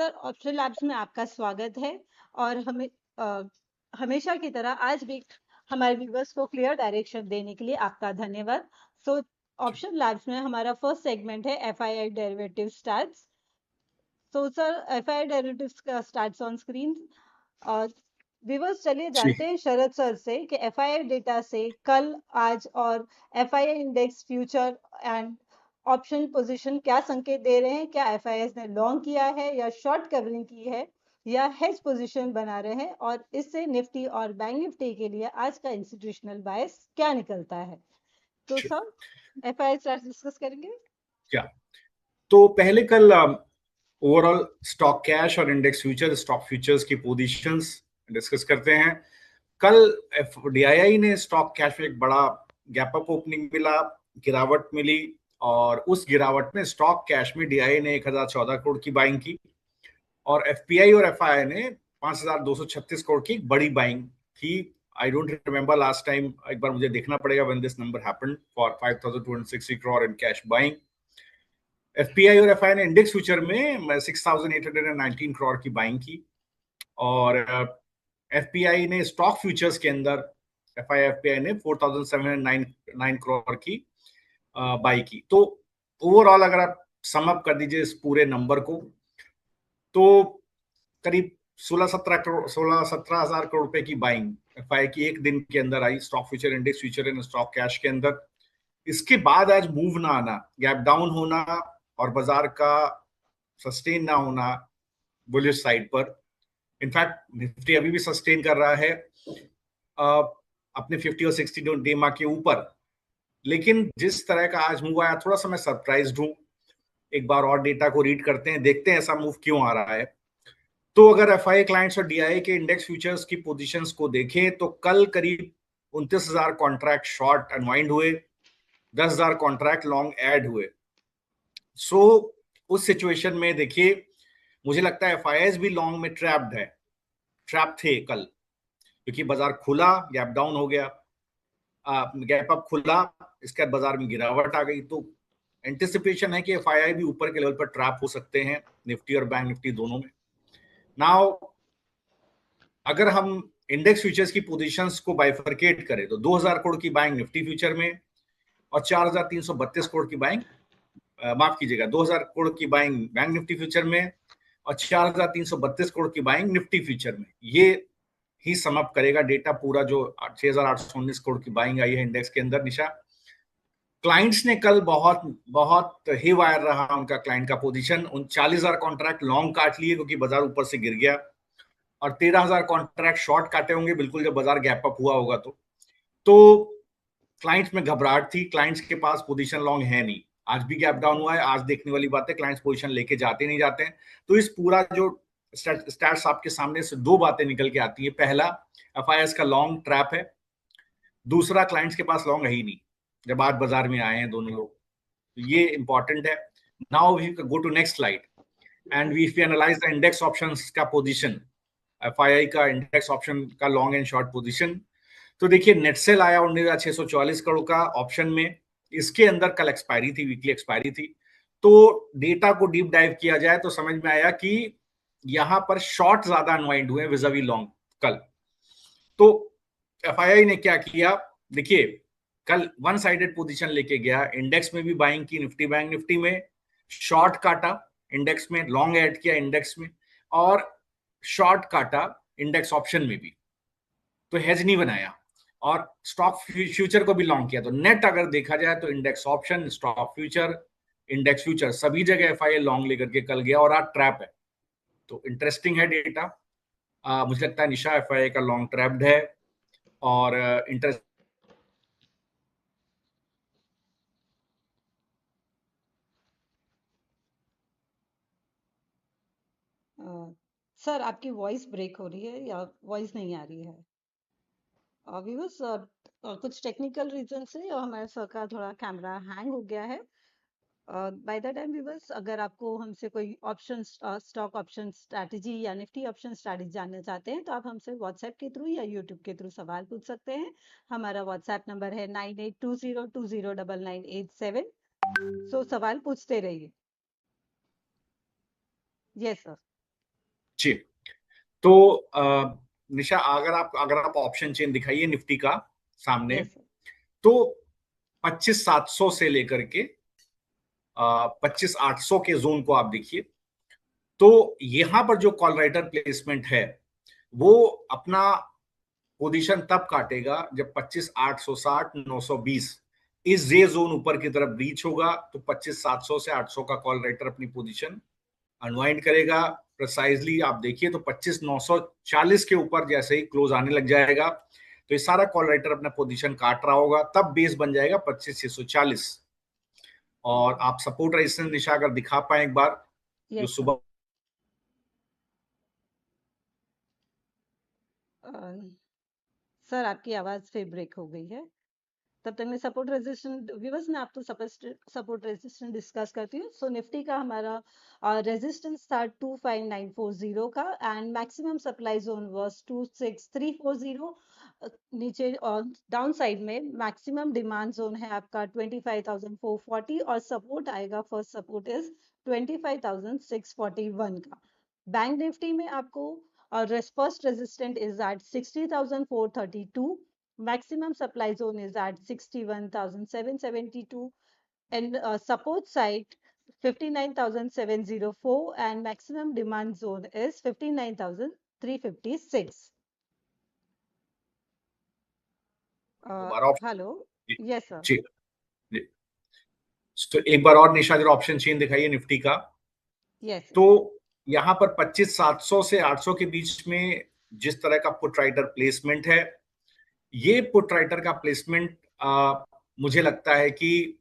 Sir, option labs में आपका स्वागत है और हमेशा की तरह आज भी हमारे व्यूवर्स को क्लियर डायरेक्शन देने के लिए आपका धन्यवाद। सो ऑप्शन लैब्स में हमारा फर्स्ट सेगमेंट है FII derivative starts. So sir, FII derivatives का स्टार्ट्स ऑन स्क्रीन। व्यूवर्स, चलिए जी। जानते हैं शरद सर से कि एफआईआई डेटा से कल, आज और FII index future and option position क्या संकेत दे रहे हैं। क्या एफआईआई ने लॉन्ग किया है या शॉर्ट कवरिंग की है या हेज पोजीशन बना रहे हैं, और इससे निफ्टी और बैंक निफ्टी के लिए आज का इंस्टीट्यूशनल बायस क्या निकलता है। तो Sure. Sir, FII start discuss करेंगे। क्या तो पहले कल ओवरऑल स्टॉक कैश और इंडेक्स फ्यूचर स्टॉक फ्यूचर्स की पोजीशंस डिस्कस करते हैं। कल डीआईआई ने स्टॉक कैश में एक बड़ा गैप अप ओपनिंग मिला, गिरावट मिली, और उस गिरावट में स्टॉक कैश में डीआईआई ने 1014 करोड़ की बाइंग की और एफपीआई और एफआईआई ने 5236 करोड़ की बड़ी बाइंग की। I don't remember last time, एक बार मुझे देखना पड़ेगा when this number happened for 5260 crore in cash buying. FPI और एफआई ने इंडेक्स फ्यूचर में 6819 करोड़ की बाइंग की और एफपीआई ने स्टॉक फ्यूचर्स के अंदर एफपीआई ने 4709 करोड़ की बाई की। तो ओवरऑल अगर आप सम अप कर दीजिए इस पूरे नंबर को, तो करीब 16-17 हजार करोड़ रुपए की बाइंग एफआई की एक दिन के अंदर आई stock future, index future and stock cash के अंदर। इसके बाद आज मूव ना आना, गैप डाउन होना और बाजार का सस्टेन ना होना बुलिश साइड पर। इनफैक्ट निफ्टी अभी भी सस्टेन कर रहा है अपने 50 और 60 डे मार्क के ऊपर। लेकिन जिस तरह का आज मूव आया, थोड़ा सा मैं सरप्राइज्ड हूं। एक बार और डेटा को रीड करते हैं, देखते हैं ऐसा मूव क्यों आ रहा है। तो अगर एफआई क्लाइंट्स और डीआईआई के इंडेक्स फ्यूचर्स की पोजीशंस को देखें तो कल करीब 29,000 कॉन्ट्रैक्ट शॉर्ट अनवाइंड हुए, 10,000 कॉन्ट्रैक्ट लॉन्ग ऐड हुए। सो उस सिचुएशन में देखिए, मुझे लगता है एफआईआईज भी लॉन्ग में ट्रैप्ड है, ट्रैप थे कल, क्योंकि बाजार खुला, गैप डाउन हो गया, गैप अप खुला, इसके बाद बाजार में गिरावट आ गई। तो एंटिसिपेशन है कि एफआईआई भी ऊपर के लेवल पर ट्रैप हो सकते हैं, निफ्टी और बैंक निफ्टी दोनों में। नाउ अगर हम इंडेक्स फ्यूचर्स की पोजीशंस को बाइफरकेट करें तो 2000 करोड़ की बाइंग निफ्टी फ्यूचर में और 4332 करोड़ की बाइंग, माफ कीजिएगा, 2000 करोड़ की बाइंग बैंक निफ्टी फ्यूचर में और 4332 करोड़ की बाइंग निफ्टी फ्यूचर में। ये ही समअप करेगा डेटा पूरा, जो 6819 करोड़ की बाइंग आई है इंडेक्स के अंदर। निशा, क्लाइंट्स ने कल बहुत बहुत ही वायर रहा उनका क्लाइंट का पोजीशन। 39,000 कॉन्ट्रैक्ट लॉन्ग काट लिए क्योंकि बाजार ऊपर से गिर गया, और 13,000 कॉन्ट्रैक्ट शॉर्ट काटे होंगे बिल्कुल जब बाजार गैप अप हुआ होगा। तो क्लाइंट्स में घबराहट थी, क्लाइंट्स के पास पोजीशन लॉन्ग है नहीं। आज भी गैप डाउन हुआ है, आज देखने वाली बात है, क्लाइंट्स पोजीशन लेके जाते नहीं जाते हैं। तो इस पूरा जो स्टैट्स आपके सामने से दो बातें निकल के आती है। पहला, एफआईएस का लॉन्ग ट्रैप है। दूसरा, क्लाइंट्स के पास लॉन्ग है ही नहीं जब आज बाजार में आए हैं दोनों लोग। तो ये इंपॉर्टेंट है। Now we go to next slide and we analyse the index options का पोजीशन, एफआईआई का इंडेक्स ऑप्शन का लॉन्ग एंड शॉर्ट पोजीशन। तो देखिए, नेट सेल आया 19,644 करोड़ का ऑप्शन में। इसके अंदर कल एक्सपायरी थी, वीकली एक्सपायरी थी। तो डेटा को डीप डाइव किया जाए तो समझ में आया कि यहां पर शॉर्ट ज्यादा अनवाइंड हुए विजावी लॉन्ग कल। तो एफआईआई ने क्या किया, देखिए, कल वन साइडेड पोजीशन लेके गया, इंडेक्स में भी बाइंग की, निफ्टी बैंक निफ्टी में शॉर्ट काटा, इंडेक्स में लॉन्ग ऐड किया इंडेक्स में, और शॉर्ट काटा इंडेक्स ऑप्शन में भी। तो हेज नहीं बनाया, और स्टॉक फ्यूचर को भी लॉन्ग किया। तो नेट अगर देखा जाए तो index option, stock future, index future सभी जगह एफआईआई लॉन्ग लेकर के कल गया और आज ट्रैप है। तो इंटरेस्टिंग है डेटा। मुझे लगता है निशा, एफआईआई का लॉन्ग ट्रैप्ड है और इंटरेस्ट। सर, आपकी वॉइस ब्रेक हो रही है या वॉइस नहीं आ रही है। व्यूअर्स, कुछ टेक्निकल रीजन से हमारे सर का थोड़ा कैमरा हैंग हो गया है। बाय द टाइम व्यूअर्स, अगर आपको हमसे कोई ऑप्शन, स्टॉक ऑप्शन स्ट्रैटेजी या निफ्टी ऑप्शन स्ट्रैटेजी जानना चाहते हैं तो आप हमसे व्हाट्सएप के थ्रू या यूट्यूब के थ्रू सवाल पूछ सकते हैं। हमारा व्हाट्सएप नंबर है 9820209987। सो सवाल पूछते रहिए। Yes sir. जी। तो निशा, अगर आप ऑप्शन चेन दिखाइए निफ्टी का सामने, यस सर। तो 25,700 से लेकर के 25,800 के जोन को आप देखिए। तो यहां पर जो कॉल राइटर प्लेसमेंट है वो अपना पोजीशन तब काटेगा जब 25,860 920 इस जे जोन ऊपर की तरफ ब्रीच होगा, तो 25,700 से 800 का कॉल राइटर अपनी पोजीशन अनवाइंड करेगा। प्रिसाइजली आप देखिए तो 25,940 के ऊपर जैसे ही क्लोज आने लग जाएगा, तो ये सारा कॉल राइटर अपना पोजीशन काट रहा होगा, तब बेस बन जाएगा 25,640। और आप सपोर्ट रेजिस्टेंस निशा अगर दिखा पाए एक बार, जो यस सर। सुबह सर आपकी आवाज फिर ब्रेक हो गई है। तब तक मैं सपोर्ट रेजिस्टेंस व्यूअर्स में आपको सपोर्ट रेजिस्टेंस डिस्कस करती हूँ। सो निफ्टी का हमारा रेजिस्टेंस था 25940 का, and maximum supply zone was 26340। नीचे डाउन साइड में मैक्सिमम डिमांड जोन है आपका 25,440, और सपोर्ट आएगा, फर्स्ट सपोर्ट इज 25,641 का। बैंक निफ्टी में आपको first resistant is at 60,432, maximum supply zone is at 61,772, and support site 59,704, and maximum demand zone is 59,356. दोबारा Hello. जी Yes sir. जी जी। तो एक बार और निशा जरा ऑप्शन चेन दिखाइए निफ्टी का। Yes sir. तो यहां पर 25,700 से 800 के बीच में जिस तरह का पुट राइटर प्लेसमेंट है, ये पुट राइटर का प्लेसमेंट मुझे लगता है कि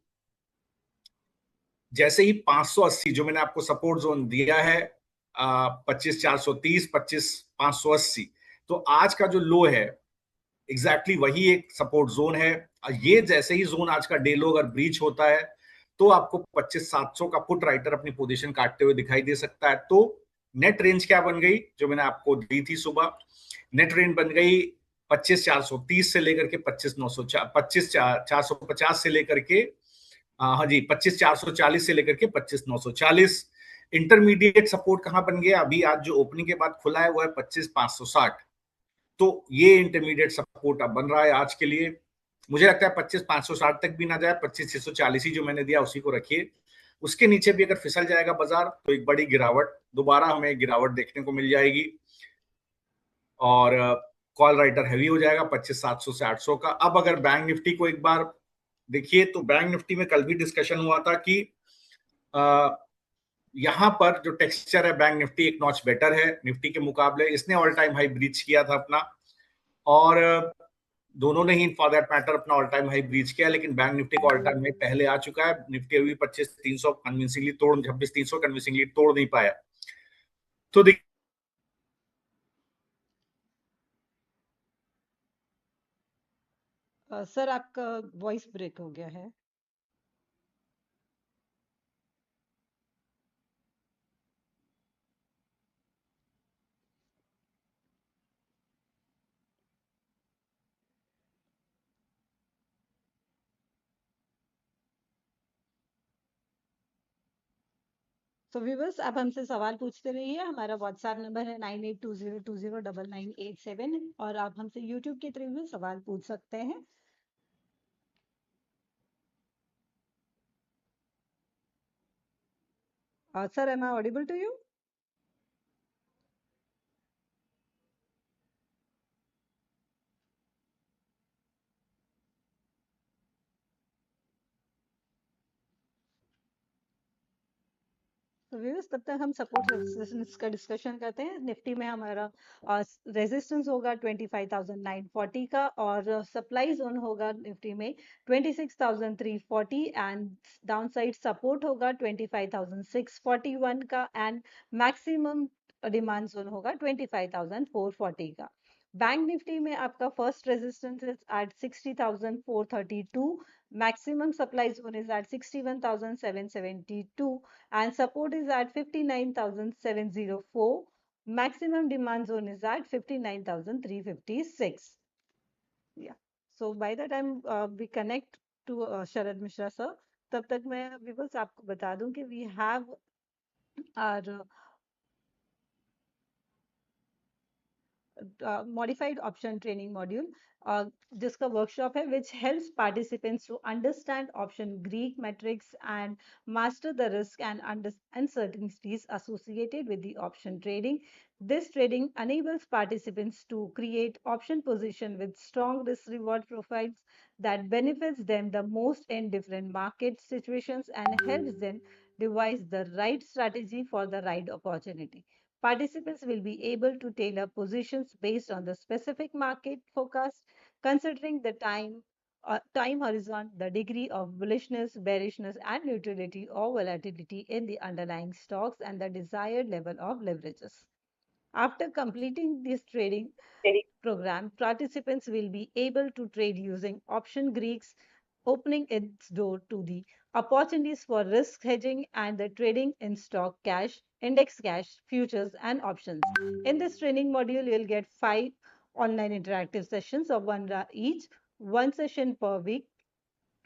जैसे ही 580 जो मैंने आपको सपोर्ट जोन दिया है, 25,430 25,580, तो आज का जो लो है एग्जैक्टली वही एक सपोर्ट जोन है। ये जैसे ही जोन आज का डे लो अगर ब्रीच होता है, तो आपको 25,700 का पुट राइटर अपनी पोजीशन काटते हुए दिखाई दे सकता है। तो नेट रेंज क्या बन गई जो मैंने आपको दी थी सुबह? नेट रेंज बन गई 25,430 से लेकर के 25,450 से लेकर के हाँ जी 25,440 से लेकर के 25,940। इंटरमीडिएट सपोर्ट कहां बन गया? अभी आज जो ओपनिंग के बाद खुला है वो है 25,560। तो ये इंटरमीडिएट सपोर्ट अब बन रहा है आज के लिए। मुझे लगता है 25,560 तक भी ना जाए, 25,640 ही जो मैंने दिया उसी को रखिए। उसके नीचे भी अगर फिसल जाएगा बाजार तो एक बड़ी गिरावट, दोबारा हमें गिरावट देखने को मिल जाएगी, और कॉल राइटर हैवी हो जाएगा 25,700 से 800 का। अब अगर बैंक निफ्टी को एक बार देखिए, तो बैंक निफ्टी में कल भी डिस्कशन हुआ था कि यहां पर जो टेक्सचर है बैंक निफ्टी एक नॉच बेटर है निफ्टी के मुकाबले। इसने ऑल टाइम हाई ब्रीच किया था अपना, और दोनों ने ही फॉर दैट मैटर अपना ऑल टाइम हाई ब्रीच किया, लेकिन बैंक निफ्टी का ऑल टाइम हाई पहले आ चुका है। निफ्टी अभी 25,300 कन्विंसिंगली तोड़ 26,300 कन्विंसिंगली तोड़ नहीं पाया। तो सर आपका वॉइस ब्रेक हो गया है। तो व्यूवर्स आप हमसे सवाल पूछते रहिए। हमारा व्हाट्सएप नंबर है 9820209987, और आप हमसे यूट्यूब के थ्रू भी सवाल पूछ सकते हैं। Sir am I audible to you? तो व्यूअर्स तब तक हम सपोर्ट रेजिस्टेंस का डिस्कशन करते हैं। निफ्टी में हमारा रेजिस्टेंस होगा 25,940 का, और सप्लाई जोन होगा निफ्टी में 26,340, एंड डाउन साइड सपोर्ट होगा 25,641 का, एंड मैक्सिमम डिमांड जोन होगा 25,440 का। बैंक निफ्टी में आपका first resistance is at 60,432, maximum supply zone is at 61,772, and support is at 59,704. Maximum demand zone is at 59,356. Yeah. So by the time we connect to Sharad Mishra sir, तब तक मैं viewers आपको बता दूं कि we have our modified option training module, जिसका workshop है, which helps participants to understand option Greek metrics and master the risk and uncertainties associated with the option trading. This trading enables participants to create option position with strong risk reward profiles that benefits them the most in different market situations and helps them devise the right strategy for the right opportunity. Participants will be able to tailor positions based on the specific market forecast, considering the time horizon, the degree of bullishness, bearishness, and neutrality or volatility in the underlying stocks, and the desired level of leverages. After completing this trading program, participants will be able to trade using option Greeks, opening its door to the opportunities for risk hedging and the trading in stock cash, index cash, futures, and options. In this training module, you'll get 5 online interactive sessions of 1 hour each, one session per week,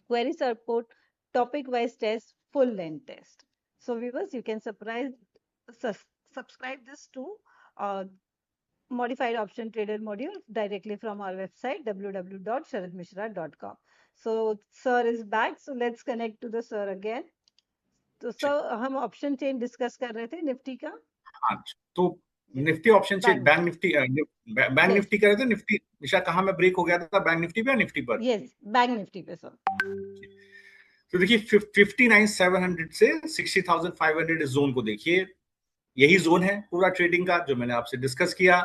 query support, topic-wise test, full length test. So viewers, you can subscribe this to uh, modified option trader module directly from our website www.sharadmishra.com. So sir is back. So let's connect to the sir again. तो sir हम option chain discuss कर रहे थे Nifty का. हाँ, तो Nifty option chain, bank Yes. Nifty कर रहे थे. निफ्टी निशा कहाँ में ब्रेक हो गया था? बैंक निफ्टी पे या निफ्टी पर? यस, बैंक निफ्टी पे सर. तो देखिए 59,700 से 60,500 इस जोन को देखिए. यही जोन है पूरा ट्रेडिंग का जो मैंने आपसे डिस्कस किया.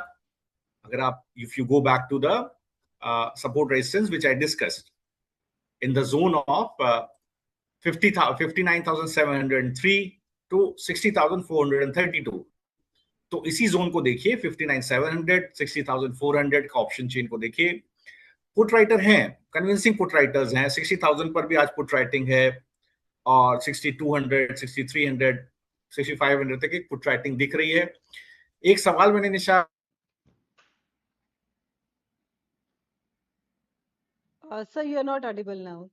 अगर आप if you go back to the support resistance which I discussed in the zone of 59,703 to 60,432. तो इसी जोन को देखिए, 59,700, 60,400 का ऑप्शन चेन को देखिए. पुट राइटर हैं, कन्विंसिंग पुट राइटर्स हैं. 60,000 पर भी आज पुट राइटिंग है और 6200, 6300, 6500 तक एक पुट राइटिंग दिख रही है. एक सवाल मैंने Nisha sir you are not audible now.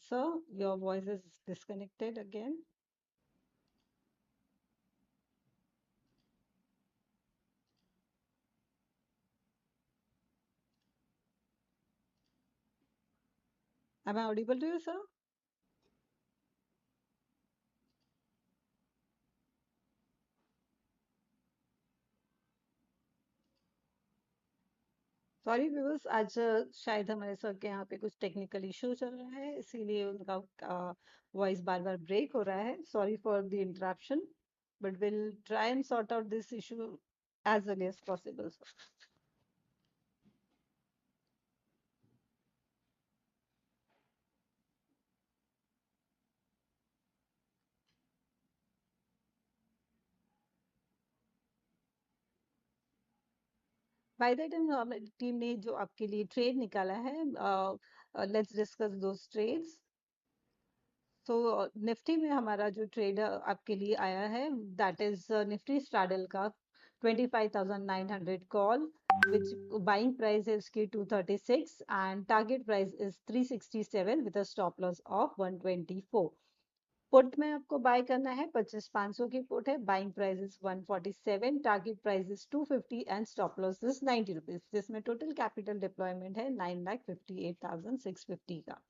Sir, your voice is disconnected again. Am I audible to you, sir? Sorry viewers, आज शायद हमारे सर के यहाँ पे कुछ टेक्निकल इशू चल रहा है, इसीलिए उनका वॉइस बार बार ब्रेक हो रहा है. Sorry for the interruption, but will try and sort out this issue as early as possible. By the time हमारी टीम ने जो आपके लिए ट्रेड निकाला है, लेट्स डिस्कस दोस ट्रेड्स. तो निफ्टी में हमारा जो ट्रेड आपके लिए आया है, दैट इज निफ्टी स्ट्रैडल का 25,900 call, which buying price is की 236 and target price is 367 with a stop loss of 124. Put में आपको बाय करना है 25,500 की पुट है, buying price is 147, target price is 250 and stop loss is 90 rupees, जिसमें total capital deployment है 9,58,650 का.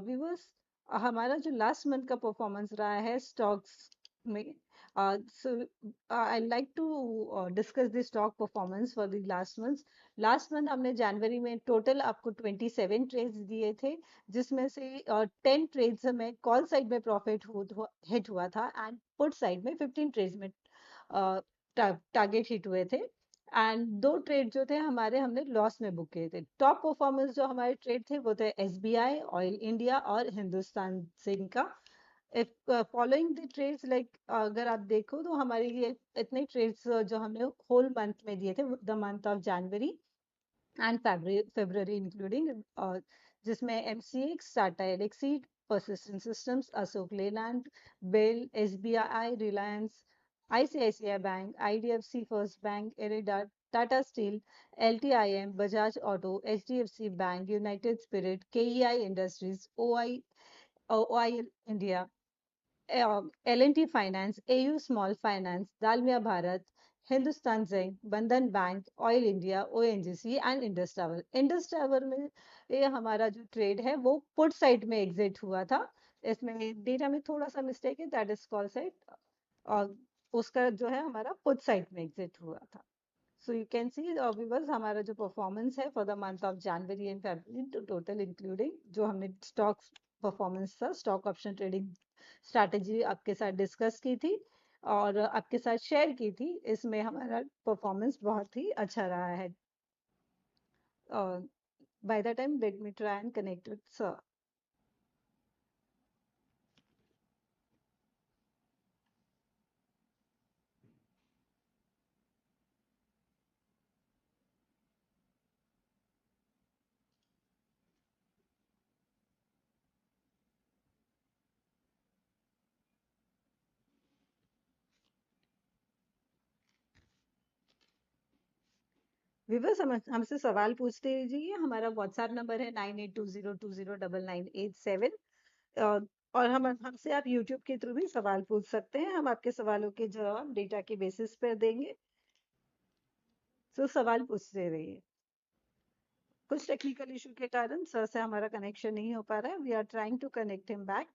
व्यूअर्स, हमारा जो लास्ट मंथ का परफॉर्मेंस रहा है स्टॉक्स में, so I like to discuss the stock performance for the last month हमने जनवरी में टोटल आपको 27 ट्रेड्स दिए थे, जिसमें से 10 ट्रेड्स में कॉल साइड में प्रॉफिट हिट हुआ था एंड पुट साइड में 15 ट्रेड्स में टारगेट हिट हुए थे. एंड 2 ट्रेड जो थे हमारे, हमने लॉस में बुक किए थे. टॉप परफॉर्मेंस जो हमारे ट्रेड थे वो थे एसबीआई, ऑयल इंडिया और हिंदुस्तान जिंक का. If following the trades, like अगर आप देखो तो हमारे ये इतने ट्रेड्स जो हमने होल मंथ में दिए थे, the month of January and February including, जिसमें MCX, Tata Elxsi, persistent systems, Ashok Leyland, BEL, SBI, Reliance, ICICI Bank, IDFC First Bank, IREDA, Tata Steel, LTIM, Bajaj Auto, HDFC Bank, United Spirit, KEI Industries, OIL India, L&T Finance, AU Small Finance, Dalmia Bharat, Hindustan Zinc, Bandhan Bank, Oil India, ONGC and Indus Tower. Indus Tower में ये हमारा जो trade है वो put side में exit हुआ था। इसमें डेटा में थोड़ा सा मिस्टेक है, दैट इज कॉल साइड, और उसका जो है हमारा पुट साइड में एग्जिट हुआ था। So you can see viewers हमारा जो परफॉर्मेंस है for the month of January and February total including जो हमने स्टॉक परफॉर्मेंस था, स्टॉक ऑप्शन ट्रेडिंग स्ट्रैटेजी आपके साथ डिस्कस की थी और आपके साथ शेयर की थी, इसमें हमारा परफॉर्मेंस बहुत ही अच्छा रहा है। By the time let me try and connect with sir. Viewers हमसे सवाल पूछते रहिए। हमारा व्हाट्सएप नंबर है 9820209987। और हम हमसे आप यूट्यूब के थ्रू भी सवाल पूछ सकते हैं, हम आपके सवालों के जवाब डेटा के बेसिस पर देंगे। तो सवाल पूछते रहिए। कुछ टेक्निकल इशू के कारण सर से हमारा कनेक्शन नहीं हो पा रहा है। We are trying to connect him back.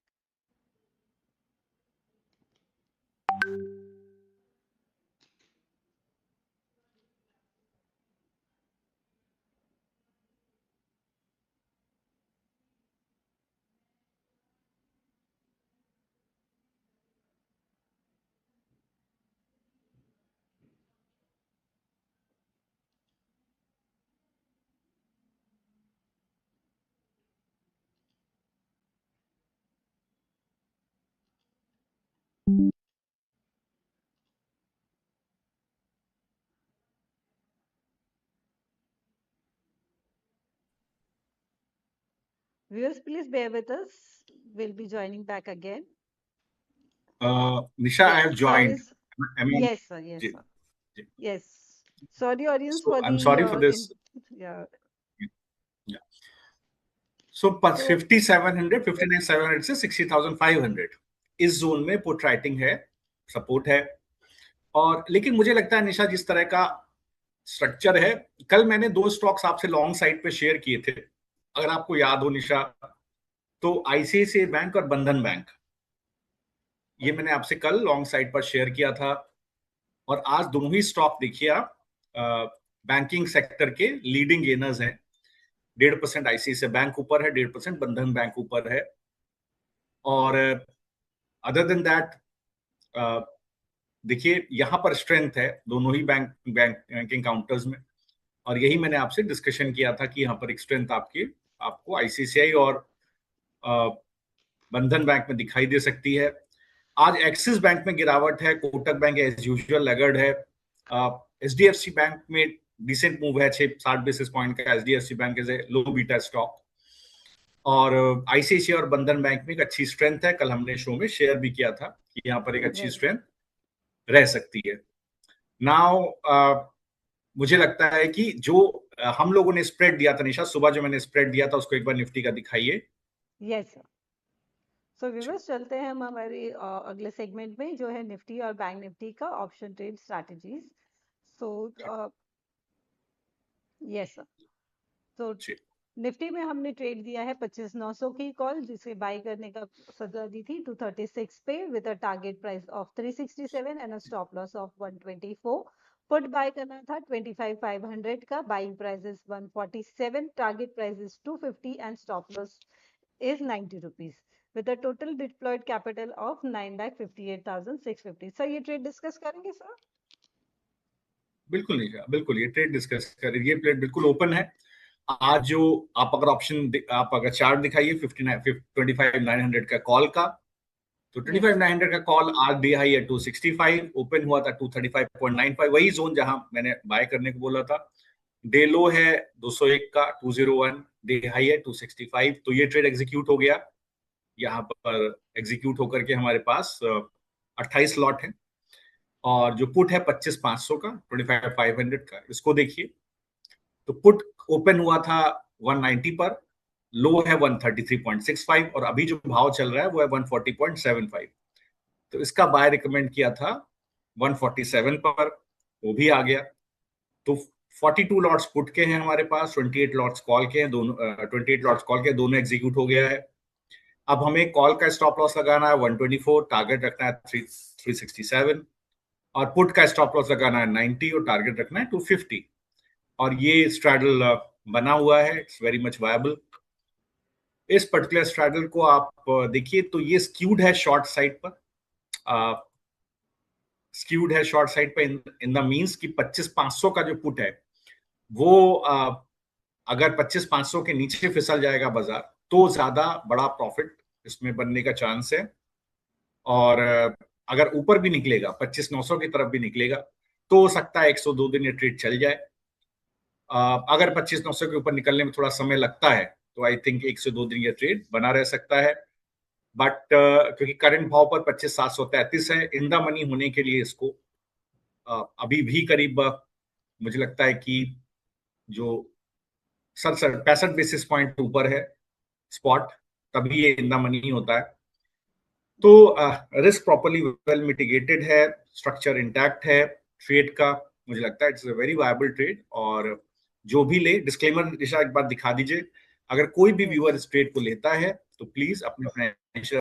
Viewers, please bear with us. We'll be joining back again. Nisha, I Yes, have sir joined. is. I mean, Yes, sir. Yes, जी, sir. जी. Yes. Sorry, audience, So for I'm the sorry for this. yeah. Yeah. So So 5700, 59700 से 60500 इस zone में put writing है, support है। और लेकिन मुझे लगता है निशा, जिस तरह का स्ट्रक्चर है, कल मैंने दो स्टॉक्स आपसे लॉन्ग साइड पे शेयर किए थे, अगर आपको याद हो निशा, तो आईसीआईसीआई बैंक और बंधन बैंक, ये मैंने आपसे कल लॉन्ग साइड पर शेयर किया था। और आज दोनों ही स्टॉक देखिए आप, बैंकिंग सेक्टर के लीडिंग गेनर्स हैं। 1.5% आईसीआईसीआई बैंक ऊपर है, 1.5% बंधन बैंक ऊपर है। और अदर देन दैट देखिए यहां पर स्ट्रेंथ है दोनों ही बैंकिंग काउंटर्स में। और यही मैंने आपसे डिस्कशन किया था कि यहाँ पर एक स्ट्रेंथ आपको आईसीआईसीआई और बंधन बैंक में दिखाई दे सकती है। आज एक्सिस बैंक में गिरावट है, कोटक बैंक एज यूजुअल लगड़ है, एचडीएफसी बैंक में डिसेंट मूव है, 60 बेसिस पॉइंट का। HDFC bank is a low beta stock. और आईसीआईसीआई और बंधन बैंक में एक अच्छी स्ट्रेंथ है, कल हमने शो में शेयर भी किया था कि यहाँ पर एक अच्छी right. स्ट्रेंथ रह सकती है। नाउ मुझे लगता है कि जो हम लोगों ने स्प्रेड दिया था निशा, सुबह जो मैंने स्प्रेड दिया था उसको एक बार निफ्टी का दिखाइए। Yes, sir. सो व्यूअर्स, चलते हैं हम हमारे अगले सेगमेंट में जो है निफ्टी और बैंक निफ्टी का option trade strategies. So yes sir. तो निफ्टी में हमने ट्रेड दिया है 25,900 की कॉल, जिसे बाय करने का सजा दी थी 236 पे with a target price of 367 and a stop loss of 124। Put buy करना था 25,500 का, buying price is 147, target price is 250 and stop loss is 90 rupees with a total deployed capital of 9,58,650। Sir ये trade discuss करेंगे sir? बिल्कुल निशा, बिल्कुल ये trade discuss करें। ये प्लेट बिल्कुल ओपन है। आज जो आप अगर चार्ट दिखाइए 25,900 का कॉल का, तो 25,900 का कॉल आज डे हाई है 265, ओपन हुआ था 235.95, वही जोन जहां मैंने बाय करने को बोला था। डे लो है 201 का 201, डे हाई है 265। तो ये ट्रेड एग्जीक्यूट हो गया। यहाँ पर एग्जीक्यूट होकर के हमारे पास 28 लॉट है। और जो पुट है 25,500 का, 25,500 का, इसको देखिए। तो पुट ओपन हुआ था 190 पर, लो है 133.65, और अभी जो भाव चल रहा है वो है 140.75। तो इसका बाय रिकमेंड किया था 147 पर, वो भी आ गया। तो 42 लॉट्स पुट के हैं हमारे पास, 28 लॉट्स कॉल के हैं, दोनों 28 लॉट्स कॉल के, दोनों एग्जीक्यूट हो गया है। अब हमें कॉल का स्टॉप लॉस लगाना है 124, टारगेट रखना है 367, और पुट का स्टॉप लॉस लगाना है 90 और टारगेट रखना है 250। और ये स्ट्रैडल बना हुआ है, इट्स वेरी मच वायबल। इस पर्टिकुलर स्ट्रैडल को आप देखिए तो ये स्क्यूड है शॉर्ट साइड पर, स्क्यूड है शॉर्ट साइड पर इन द मींस कि 25,500 का जो पुट है वो अगर 25,500 के नीचे फिसल जाएगा बाजार तो ज्यादा बड़ा प्रॉफिट इसमें बनने का चांस है। और अगर ऊपर भी निकलेगा, 25,900 की तरफ भी निकलेगा, तो हो सकता है 102 दिन ये ट्रेड चल जाए। अगर 25,900 के ऊपर निकलने में थोड़ा समय लगता है तो आई थिंक 102 दिन ये ट्रेड बना रह सकता है। बट क्योंकि करंट भाव पर 25,733 है, इन द मनी होने के लिए इसको अभी भी करीब मुझे लगता है कि जो 65 बेसिस पॉइंट ऊपर है स्पॉट, तभी ये इन द मनी होता है। तो रिस्क प्रॉपर्ली वेल मिटिगेटेड है, स्ट्रक्चर इंटैक्ट है ट्रेड का, मुझे लगता है it's a very viable trade. और जो भी ले, डिस्क्लेमर दिशा एक बार दिखा दीजिए, अगर कोई भी यस व्यूअर इस ट्रेड को लेता है तो प्लीज अपने financial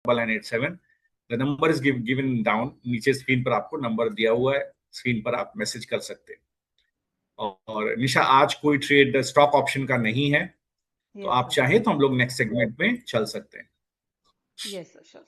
double 987, the number is given down, नीचे स्क्रीन पर आपको नंबर दिया हुआ है, स्क्रीन पर आप मैसेज कर सकते हैं। और निशा, आज कोई ट्रेड स्टॉक ऑप्शन का नहीं है, तो यस आप सर। चाहे तो हम लोग नेक्स्ट सेगमेंट में चल सकते हैं। Yes sir, sure.